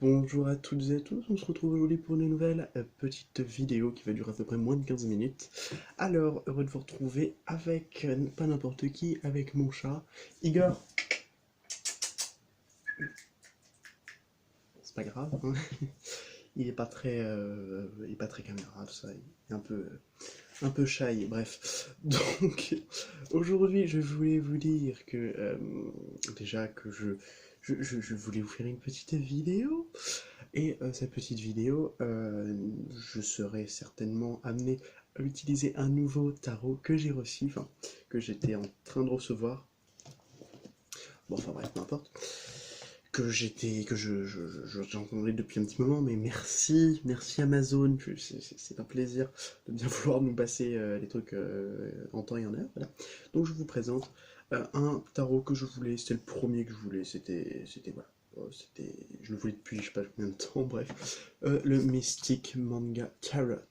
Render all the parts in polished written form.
Bonjour à toutes et à tous, on se retrouve aujourd'hui pour une nouvelle petite vidéo qui va durer à peu près moins de 15 minutes. Alors, heureux de vous retrouver avec pas n'importe qui, avec mon chat, Igor. C'est pas grave, hein. Il est pas très caméra, tout ça, il est un peu shy, bref. Donc, aujourd'hui, je voulais vous dire que, déjà que je voulais vous faire une petite vidéo. Et cette petite vidéo, je serai certainement amené à utiliser un nouveau tarot que j'ai reçu, enfin, que j'étais en train de recevoir. Bon, enfin bref, peu importe. J'entendais depuis un petit moment, mais merci Amazon, c'est un plaisir de bien vouloir nous passer les trucs en temps et en heure, voilà. Donc je vous présente un tarot que je voulais, c'était le premier que je voulais, voilà. Je le voulais depuis je sais pas combien de temps, bref. Le Mystic Manga Tarot.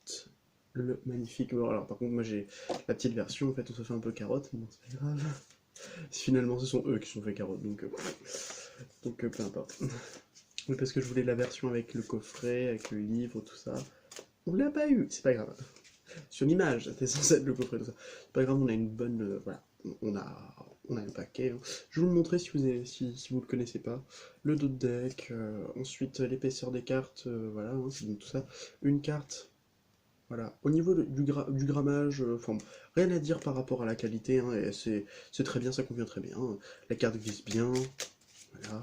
Le magnifique. Bon, alors par contre, moi j'ai la petite version, en fait, on se fait un peu carotte, mais bon, c'est pas grave. Finalement, ce sont eux qui sont fait carotte, donc peu importe. Oui, parce que je voulais la version avec le coffret, avec le livre, tout ça. On l'a pas eu, c'est pas grave. Sur l'image, c'était censé être le coffret, tout ça. C'est pas grave, on a une bonne. Voilà. On a, on a un paquet, hein. Je vais vous le montrer si vous le connaissez pas. Le dos de deck, ensuite l'épaisseur des cartes, voilà, hein, c'est donc tout ça. Une carte, voilà. Au niveau du grammage, enfin, rien à dire par rapport à la qualité, hein, et c'est très bien, ça convient très bien. La carte glisse bien, voilà.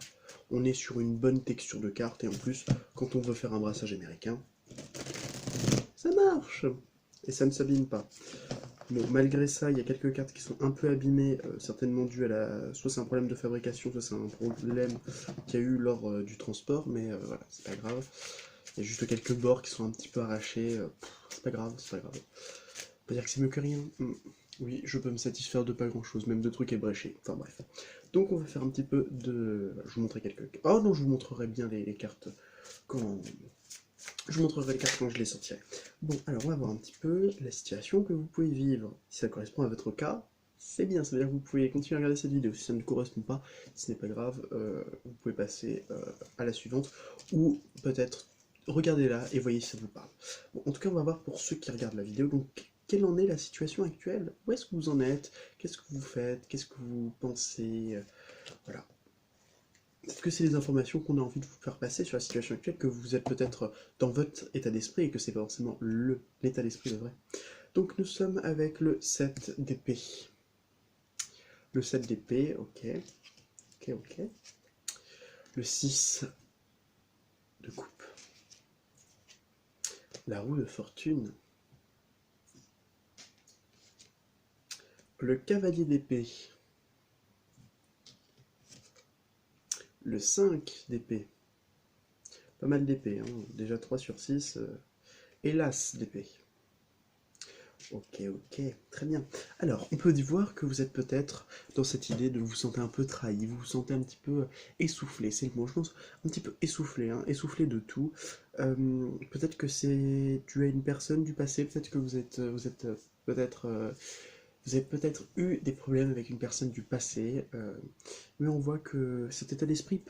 On est sur une bonne texture de carte, et en plus, quand on veut faire un brassage américain, ça marche! Et ça ne s'abîme pas. Bon, malgré ça, il y a quelques cartes qui sont un peu abîmées, certainement dues à la... soit c'est un problème de fabrication, soit c'est un problème qu'il y a eu lors du transport, mais voilà, c'est pas grave. Il y a juste quelques bords qui sont un petit peu arrachés, c'est pas grave, c'est pas grave. On peut dire que c'est mieux que rien. Oui, je peux me satisfaire de pas grand chose, même de trucs ébréchés, enfin bref. Donc on va faire un petit peu de... Je vous montrerai quelques... Oh non, je vous montrerai bien les cartes quand... Je vous montrerai les cartes quand je les sortirai. Bon, alors on va voir un petit peu la situation que vous pouvez vivre. Si ça correspond à votre cas, c'est bien, ça veut dire que vous pouvez continuer à regarder cette vidéo. Si ça ne correspond pas, ce n'est pas grave, vous pouvez passer à la suivante, ou peut-être regardez-la et voyez si ça vous parle. Bon, en tout cas, on va voir pour ceux qui regardent la vidéo, donc quelle en est la situation actuelle? Où est-ce que vous en êtes? Qu'est-ce que vous faites? Qu'est-ce que vous pensez? Voilà. Est-ce que c'est les informations qu'on a envie de vous faire passer sur la situation actuelle, que vous êtes peut-être dans votre état d'esprit et que c'est pas forcément l'état d'esprit de vrai? Donc nous sommes avec le 7 d'épée. Le 7 d'épée, ok. Ok. Le 6 de coupe. La roue de fortune. Le cavalier d'épée. Le 5 d'épée. Pas mal d'épée, hein. Déjà 3 sur 6. Et l'as d'épée. Ok, très bien. Alors, on peut voir que vous êtes peut-être dans cette idée de vous sentir un peu trahi, vous vous sentez un petit peu essoufflé, c'est le mot, je pense, un petit peu essoufflé, hein, essoufflé de tout. Peut-être que c'est dû à une personne du passé, peut-être que vous avez peut-être eu des problèmes avec une personne du passé, mais on voit que cet état d'esprit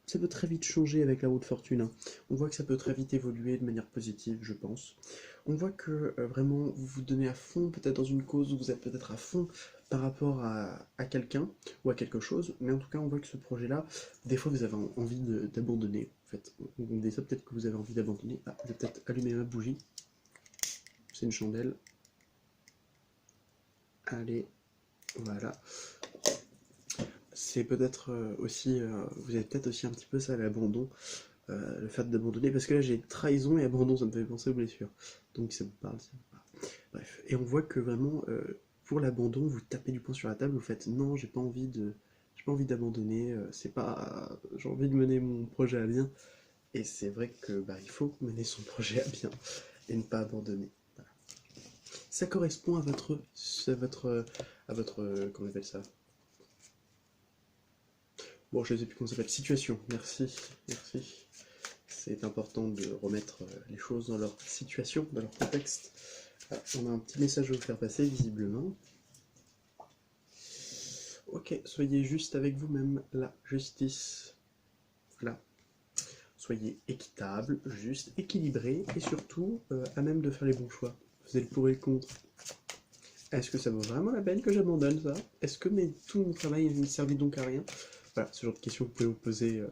ça peut très vite changer avec la roue de fortune, hein. On voit que ça peut très vite évoluer de manière positive, je pense. On voit que vraiment vous vous donnez à fond, peut-être dans une cause, vous êtes peut-être à fond par rapport à quelqu'un ou à quelque chose, mais en tout cas on voit que ce projet-là, des fois vous avez envie d'abandonner. En fait, on dit ça peut-être que vous avez envie d'abandonner. Ah, je vais peut-être allumer ma bougie. C'est une chandelle. Allez, voilà. C'est peut-être aussi, vous avez peut-être aussi un petit peu ça, l'abandon, le fait d'abandonner, parce que là j'ai trahison et abandon, ça me fait penser aux blessures. Donc ça me parle, ça me parle. Bref, et on voit que vraiment, pour l'abandon, vous tapez du poing sur la table, vous faites non, j'ai pas envie d'abandonner, c'est pas, j'ai envie de mener mon projet à bien, et c'est vrai que bah, il faut mener son projet à bien et ne pas abandonner. Voilà. Ça correspond à votre, comment on appelle ça? Bon, je ne sais plus comment ça s'appelle. Situation. Merci. C'est important de remettre les choses dans leur situation, dans leur contexte. Ah, on a un petit message à vous faire passer, visiblement. Ok, soyez juste avec vous-même. La justice. Voilà. soyez équitable, juste, équilibré, et surtout à même de faire les bons choix. Vous avez le pour et le contre. Est-ce que ça vaut vraiment la peine que j'abandonne ça? Est-ce que tout mon travail ne servait donc à rien? Voilà, ce genre de questions que vous pouvez vous poser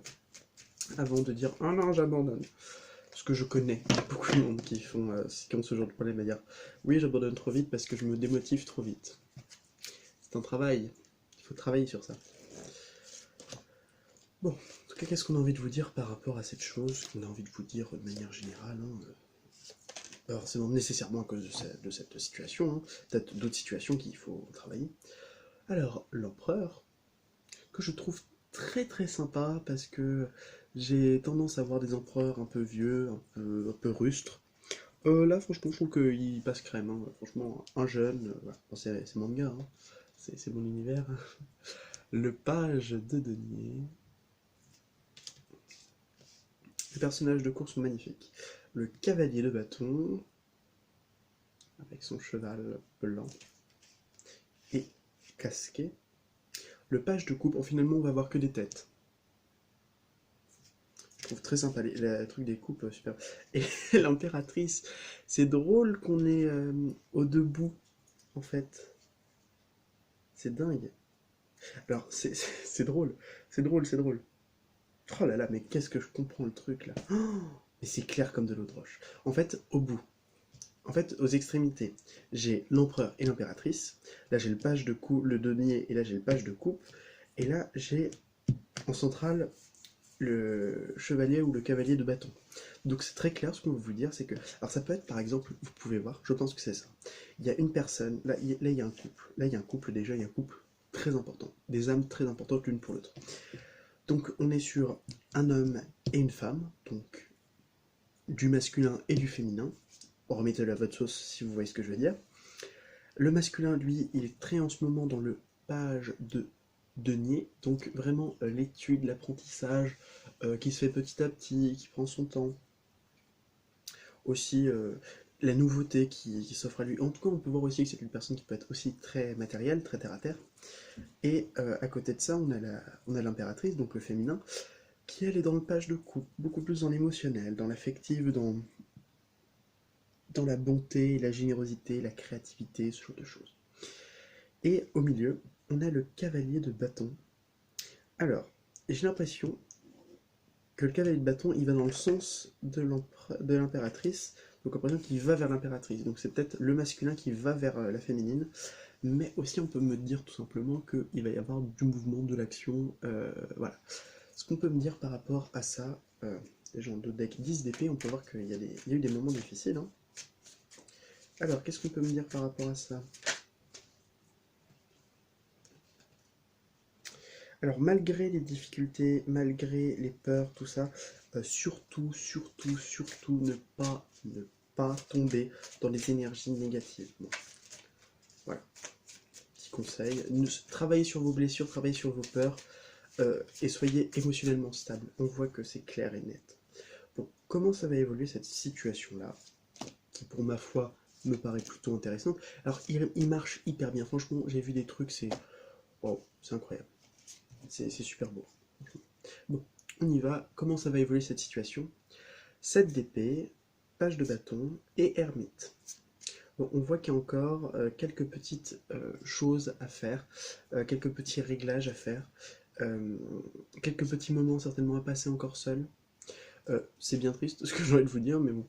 avant de dire «Ah non, j'abandonne». Parce que je connais beaucoup de monde qui ont ce genre de problème à dire «Oui, j'abandonne trop vite parce que je me démotive trop vite». C'est un travail, il faut travailler sur ça. Bon, en tout cas, qu'est-ce qu'on a envie de vous dire par rapport à cette chose qu'on a envie de vous dire de manière générale, hein, pas forcément nécessairement à cause de cette situation, hein, peut-être d'autres situations qu'il faut travailler. Alors, l'empereur, que je trouve très très sympa parce que j'ai tendance à voir des empereurs un peu vieux, un peu rustres. Là, franchement, je trouve qu'il passe crème, hein. Franchement, un jeune, voilà. Bon, c'est mon gars, hein. C'est mon univers. Le page de denier. Les personnages de course sont magnifiques. Le cavalier de bâton, avec son cheval blanc et casqué. Le page de coupe, finalement, on va voir que des têtes. Je trouve très sympa les trucs des coupes, super. Et l'impératrice, c'est drôle qu'on ait au debout, en fait. C'est dingue. Alors, c'est drôle, c'est drôle, c'est drôle. Oh là là, mais qu'est-ce que je comprends le truc là. Oh, mais c'est clair comme de l'eau de roche. En fait, au bout, aux extrémités, j'ai l'empereur et l'impératrice. Là, j'ai le page de coupe, le denier, et là, j'ai le page de coupe. Et là, j'ai en centrale le chevalier ou le cavalier de bâton. Donc c'est très clair ce qu'on veut vous dire, c'est que... Alors ça peut être par exemple, vous pouvez voir, je pense que c'est ça. Il y a une personne, là il y a un couple. Là il y a un couple déjà, il y a un couple très important. Des âmes très importantes l'une pour l'autre. Donc on est sur un homme et une femme, donc du masculin et du féminin. Remettez-le à votre sauce si vous voyez ce que je veux dire. Le masculin, lui, il est très en ce moment dans le page de denier, donc vraiment l'étude, l'apprentissage qui se fait petit à petit, qui prend son temps. Aussi la nouveauté qui s'offre à lui. En tout cas, on peut voir aussi que c'est une personne qui peut être aussi très matérielle, très terre à terre. Et à côté de ça, on a l'impératrice, donc le féminin, qui elle est dans le page de coupe, beaucoup plus dans l'émotionnel, dans l'affective, dans la bonté, la générosité, la créativité, ce genre de choses. Et au milieu, on a le cavalier de bâton. Alors, j'ai l'impression que le cavalier de bâton, il va dans le sens de l'impératrice, donc l'impression qu'il va vers l'impératrice. Donc c'est peut-être le masculin qui va vers la féminine, mais aussi on peut me dire tout simplement qu'il va y avoir du mouvement, de l'action, voilà. Ce qu'on peut me dire par rapport à ça, déjà en 2 decks 10 d'épée, on peut voir qu'il y a eu des moments difficiles, hein. Alors, qu'est-ce qu'on peut me dire par rapport à ça? Alors, malgré les difficultés, malgré les peurs, tout ça, surtout, surtout, surtout ne pas tomber dans les énergies négatives. Bon. Voilà, petit conseil. Travaillez sur vos blessures, travaillez sur vos peurs, et soyez émotionnellement stable. On voit que c'est clair et net. Bon, comment ça va évoluer cette situation-là, qui pour ma foi me paraît plutôt intéressante. Alors, il marche hyper bien. Franchement, j'ai vu des trucs, c'est... Wow, c'est incroyable. C'est super beau. Bon, on y va. Comment ça va évoluer cette situation? 7 d'épée, page de bâton et ermite. Bon, on voit qu'il y a encore quelques petites choses à faire, quelques petits réglages à faire, quelques petits moments certainement à passer encore seul. C'est bien triste ce que j'ai envie de vous dire, mais bon,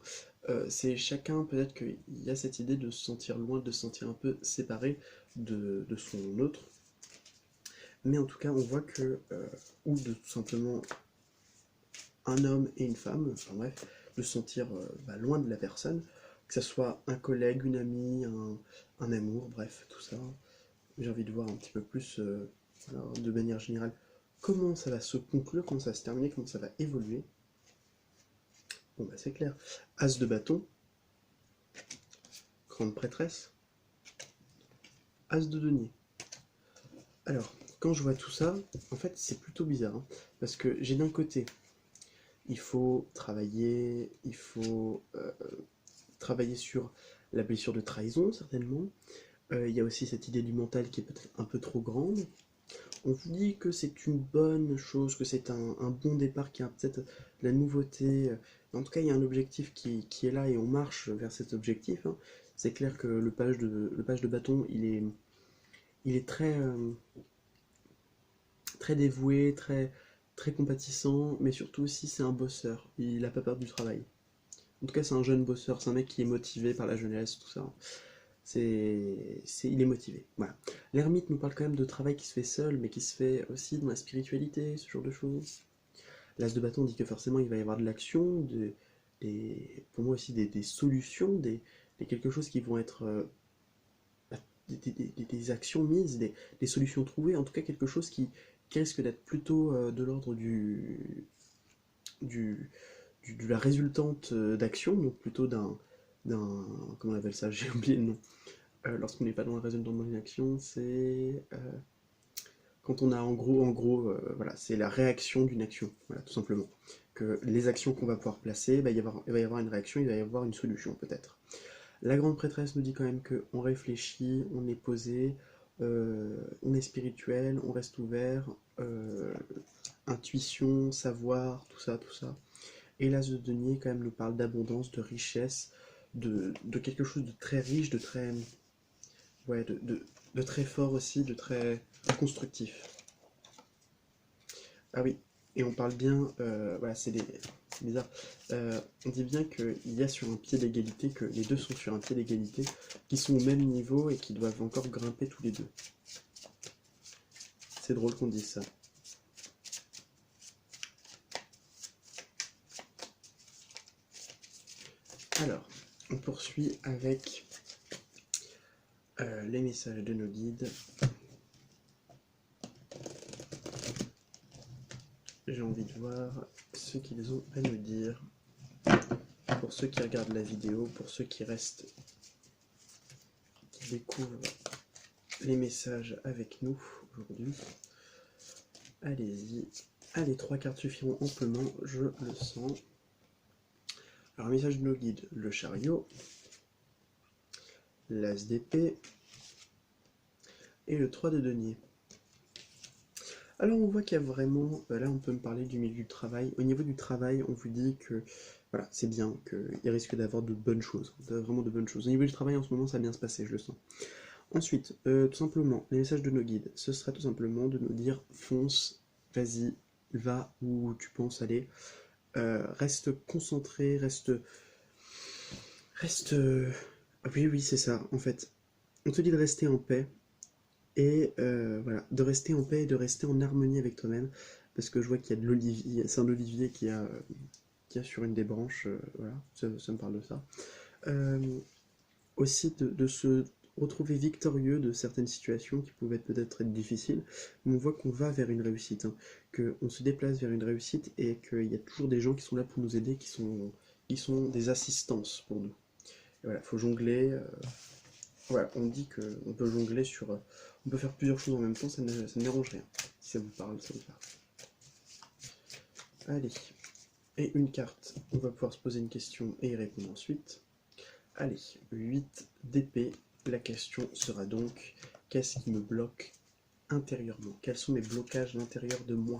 c'est chacun, peut-être qu'il y a cette idée de se sentir loin, de se sentir un peu séparé de son autre. Mais en tout cas, on voit que, ou de tout simplement un homme et une femme, enfin bref, de se sentir loin de la personne, que ce soit un collègue, une amie, un amour, bref, tout ça. J'ai envie de voir un petit peu plus, alors, de manière générale, comment ça va se conclure, comment ça va se terminer, comment ça va évoluer. Bon bah c'est clair. As de bâton, grande prêtresse, as de denier. Alors, quand je vois tout ça, en fait c'est plutôt bizarre, hein, parce que j'ai d'un côté, il faut travailler, travailler sur la blessure de trahison, certainement. Il y a aussi cette idée du mental qui est peut-être un peu trop grande. On vous dit que c'est une bonne chose, que c'est un bon départ, qu'il y a peut-être de la nouveauté. En tout cas, il y a un objectif qui est là et on marche vers cet objectif, hein. C'est clair que le page de bâton, il est très dévoué, très compatissant, mais surtout aussi c'est un bosseur. Il n'a pas peur du travail. En tout cas, c'est un jeune bosseur, c'est un mec qui est motivé par la jeunesse, tout ça. Il est motivé. Voilà. L'ermite nous parle quand même de travail qui se fait seul, mais qui se fait aussi dans la spiritualité, ce genre de choses. L'as de bâton dit que forcément il va y avoir de l'action, pour moi aussi des solutions, quelque chose qui vont être bah, des actions mises, des solutions trouvées, en tout cas quelque chose qui risque d'être plutôt de l'ordre du, de la résultante d'action, donc plutôt comment on appelle ça, j'ai oublié le nom. Lorsqu'on n'est pas dans la résultante d'une action, c'est quand on a voilà, c'est la réaction d'une action, voilà, tout simplement. Que les actions qu'on va pouvoir placer, bah, il va y avoir une réaction, il va y avoir une solution peut-être. La grande prêtresse nous dit quand même qu'on réfléchit, on est posé, on est spirituel, on reste ouvert, intuition, savoir, tout ça, tout ça. Et l'as de denier quand même nous parle d'abondance, de richesse, de quelque chose de très riche, de très, ouais, de très fort aussi, de très constructif. Ah oui, et on parle bien, voilà, c'est bizarre. On dit bien qu'il y a sur un pied d'égalité, que les deux sont sur un pied d'égalité, qui sont au même niveau et qui doivent encore grimper tous les deux. C'est drôle qu'on dise ça. Alors, on poursuit avec les messages de nos guides. J'ai envie de voir ce qu'ils ont à nous dire. Pour ceux qui regardent la vidéo, pour ceux qui restent, qui découvrent les messages avec nous aujourd'hui. Allez-y. Allez, 3 cartes suffiront amplement, je le sens. Alors, message de nos guides, le chariot, l'as d'épée et le 3 de denier. Alors on voit qu'il y a vraiment, là on peut me parler du milieu du travail. Au niveau du travail, on vous dit que voilà, c'est bien, qu'il risque d'avoir de bonnes choses, vraiment de bonnes choses. Au niveau du travail en ce moment, ça va bien se passer, je le sens. Ensuite, tout simplement, les messages de nos guides, ce serait tout simplement de nous dire fonce, vas-y, va où tu penses aller, reste concentré, reste, oui, c'est ça, en fait. On te dit de rester en paix, et voilà, de rester en paix et de rester en harmonie avec toi-même, parce que je vois qu'il y a de l'olivier, c'est un olivier qui a sur une des branches, voilà, ça me parle de ça. Aussi de se retrouver victorieux de certaines situations qui pouvaient peut-être être difficiles, mais on voit qu'on va vers une réussite, hein, qu'on se déplace vers une réussite et qu'il y a toujours des gens qui sont là pour nous aider, qui sont des assistances pour nous. Et voilà, faut jongler. Voilà, on dit qu'on peut jongler sur. On peut faire plusieurs choses en même temps, ça ne dérange rien. Si ça vous parle, ça vous parle. Allez. Et une carte, on va pouvoir se poser une question et y répondre ensuite. Allez, 8 d'épée. La question sera donc, qu'est-ce qui me bloque intérieurement? Quels sont mes blocages à l'intérieur de moi,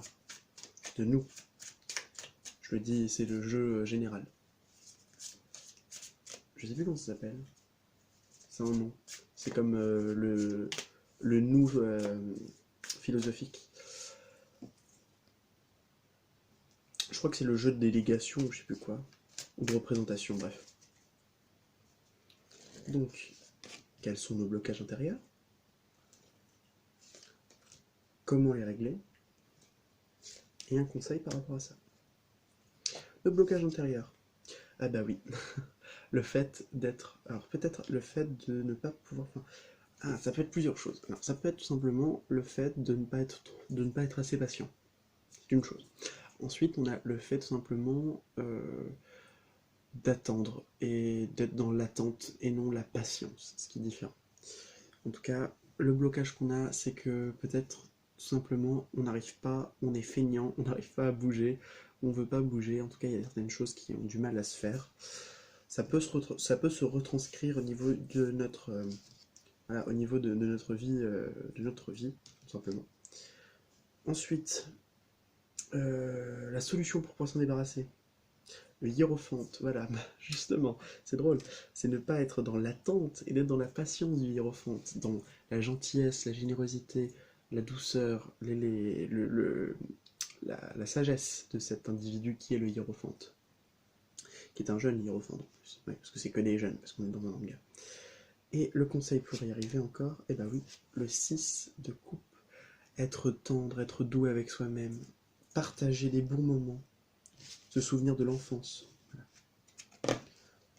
de nous? Je le dis, c'est le jeu général. Je sais plus comment ça s'appelle. C'est un nom. C'est comme le nous philosophique. Je crois que c'est le jeu de délégation ou je sais plus quoi. Ou de représentation, bref. Donc, quels sont nos blocages intérieurs? Comment les régler? Et un conseil par rapport à ça. Le blocage intérieur. Ah bah oui. Le fait d'être... Alors peut-être le fait de ne pas pouvoir... Ah, ça peut être plusieurs choses. Alors, ça peut être tout simplement le fait de ne pas être assez patient. C'est une chose. Ensuite, on a le fait tout simplement d'attendre et d'être dans l'attente et non la patience, ce qui est différent. En tout cas, le blocage qu'on a, c'est que peut-être tout simplement on n'arrive pas, on est feignant, on n'arrive pas à bouger, on veut pas bouger. En tout cas, il y a certaines choses qui ont du mal à se faire. Ça peut se retranscrire au niveau de notre, voilà, au niveau de notre vie, tout simplement. Ensuite, la solution pour pouvoir s'en débarrasser. Le hiérophante, voilà, justement, c'est drôle, c'est ne pas être dans l'attente et d'être dans la patience du hiérophante, dans la gentillesse, la générosité, la douceur, la sagesse de cet individu qui est le hiérophante, qui est un jeune hiérophante en plus, ouais, parce que c'est que des jeunes, parce qu'on est dans un manga. Et le conseil pour y arriver encore, eh ben oui, le 6 de coupe, être tendre, être doux avec soi-même, partager des bons moments, se souvenir de l'enfance.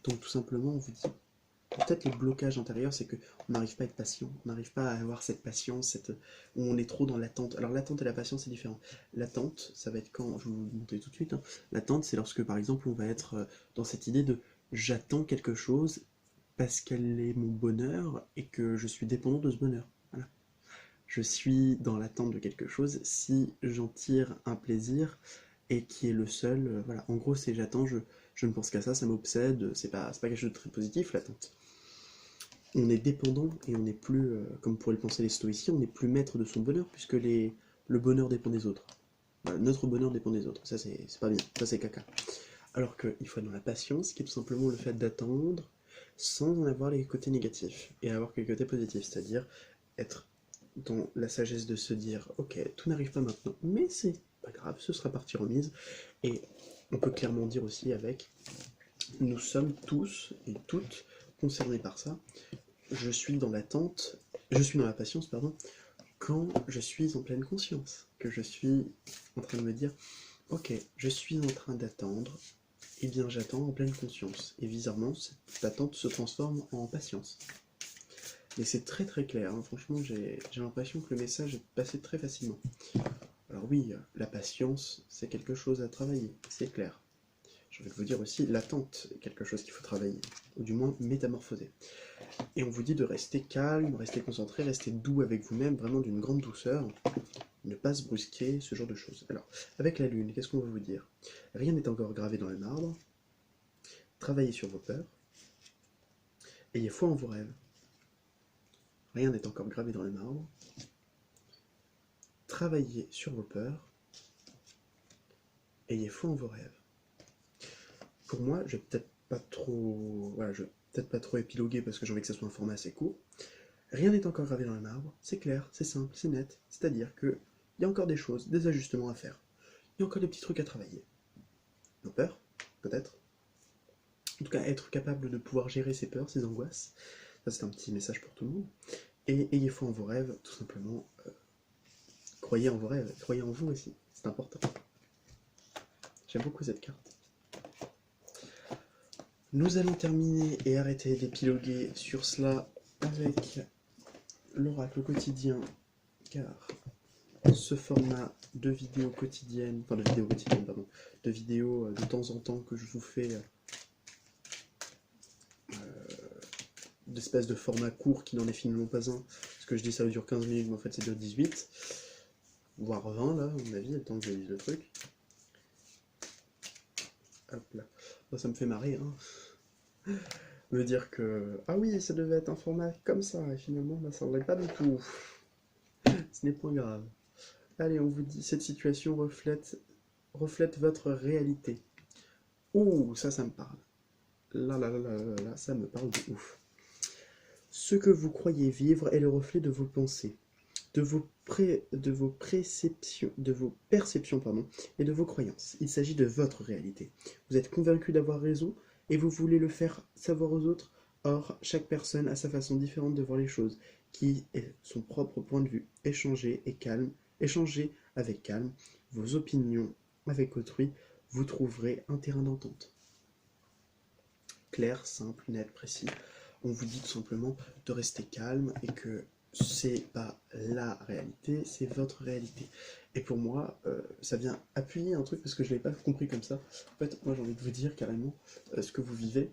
Donc tout simplement, on vous dit, peut-être le blocage intérieur, c'est qu'on n'arrive pas à être patient, on n'arrive pas à avoir cette patience, où on est trop dans l'attente. Alors l'attente et la patience, c'est différent. L'attente, ça va être quand, je vais vous le montrer tout de suite, hein. L'attente, c'est lorsque, par exemple, on va être dans cette idée de j'attends quelque chose parce qu'elle est mon bonheur et que je suis dépendant de ce bonheur. Voilà. Je suis dans l'attente de quelque chose si j'en tire un plaisir et qui est le seul. Voilà. En gros, c'est j'attends, je ne pense qu'à ça m'obsède, c'est pas quelque chose de très positif, l'attente. On est dépendant et on n'est plus, comme pourraient le penser les stoïciens, on n'est plus maître de son bonheur puisque le bonheur dépend des autres. Voilà, notre bonheur dépend des autres. Ça, c'est pas bien, ça, c'est caca. Alors qu'il faut être dans la patience, qui est tout simplement le fait d'attendre sans en avoir les côtés négatifs et avoir les côtés positifs, c'est-à-dire être dans la sagesse de se dire ok, tout n'arrive pas maintenant, mais c'est pas grave, ce sera partie remise. Et on peut clairement dire aussi avec nous sommes tous et toutes concernés par ça. Je suis dans l'attente, je suis dans la patience, pardon, quand je suis en pleine conscience, que je suis en train de me dire ok, je suis en train d'attendre, et bien j'attends en pleine conscience, et bizarrement, cette attente se transforme en patience. Mais c'est très très clair, hein. Franchement, j'ai l'impression que le message est passé très facilement. Alors oui, la patience, c'est quelque chose à travailler, c'est clair. Je vais vous dire aussi, l'attente est quelque chose qu'il faut travailler, ou du moins métamorphoser. Et on vous dit de rester calme, rester concentré, rester doux avec vous-même, vraiment d'une grande douceur, ne pas se brusquer, ce genre de choses. Alors, avec la lune, qu'est-ce qu'on veut vous dire? Rien n'est encore gravé dans le marbre, travaillez sur vos peurs, ayez foi en vos rêves. Rien n'est encore gravé dans le marbre, travaillez sur vos peurs, ayez foi en vos rêves. Pour moi, je vais peut-être pas trop... Voilà, je vais peut-être pas trop épiloguer parce que j'ai envie que ça soit un format assez court. Rien n'est encore gravé dans le marbre, c'est clair, c'est simple, c'est net. C'est-à-dire qu'il y a encore des choses, des ajustements à faire. Il y a encore des petits trucs à travailler. Nos peurs, peut-être. En tout cas, être capable de pouvoir gérer ses peurs, ses angoisses. Ça, c'est un petit message pour tout le monde. Et ayez foi en vos rêves, tout simplement. Croyez en vos rêves, croyez en vous aussi, c'est important. J'aime beaucoup cette carte. Nous allons terminer et arrêter d'épiloguer sur cela avec l'oracle quotidien, car ce format de vidéos quotidiennes, enfin de vidéos quotidiennes, pardon, de vidéos de temps en temps que je vous fais d'espèce de format court qui n'en est finalement pas un, parce que je dis ça dure 15 minutes, mais en fait ça dure 18, voire 20 là, à mon avis, le temps que je lise le truc. Hop là, bon, ça me fait marrer, hein. Me dire que, ah oui, ça devait être un format comme ça, et finalement, bah, ça ne l'est pas du tout. Ce n'est point grave. Allez, on vous dit, cette situation reflète votre réalité. Ouh, ça me parle. Là, ça me parle de ouf. Ce que vous croyez vivre est le reflet de vos pensées, de vos perceptions, pardon, et de vos croyances. Il s'agit de votre réalité. Vous êtes convaincu d'avoir raison et vous voulez le faire savoir aux autres. Or, chaque personne a sa façon différente de voir les choses, qui est son propre point de vue. Échangez avec calme vos opinions avec autrui, vous trouverez un terrain d'entente. Clair, simple, net, précis. On vous dit tout simplement de rester calme et que c'est pas la réalité, c'est votre réalité. Et pour moi, ça vient appuyer un truc parce que je l'avais pas compris comme ça. En fait, moi j'ai envie de vous dire carrément, ce que vous vivez,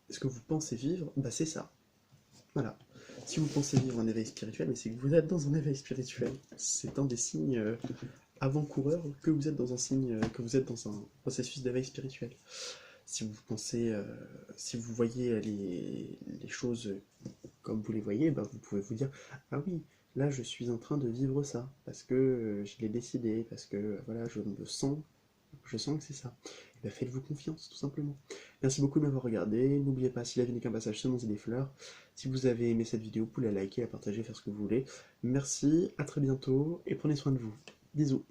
ce que vous pensez vivre, bah c'est ça. Voilà. Si vous pensez vivre un éveil spirituel, mais c'est que vous êtes dans un éveil spirituel. C'est un des signes avant-coureurs que vous êtes dans un signe, que vous êtes dans un processus d'éveil spirituel. Si vous pensez, si vous voyez les choses comme vous les voyez, ben vous pouvez vous dire, ah oui, là je suis en train de vivre ça, parce que je l'ai décidé, parce que voilà, je sens que c'est ça. Et ben faites-vous confiance, tout simplement. Merci beaucoup de m'avoir regardé. N'oubliez pas, si la vie n'est qu'un passage, semences et des fleurs. Si vous avez aimé cette vidéo, vous pouvez la liker, la partager, faire ce que vous voulez. Merci, à très bientôt, et prenez soin de vous. Bisous.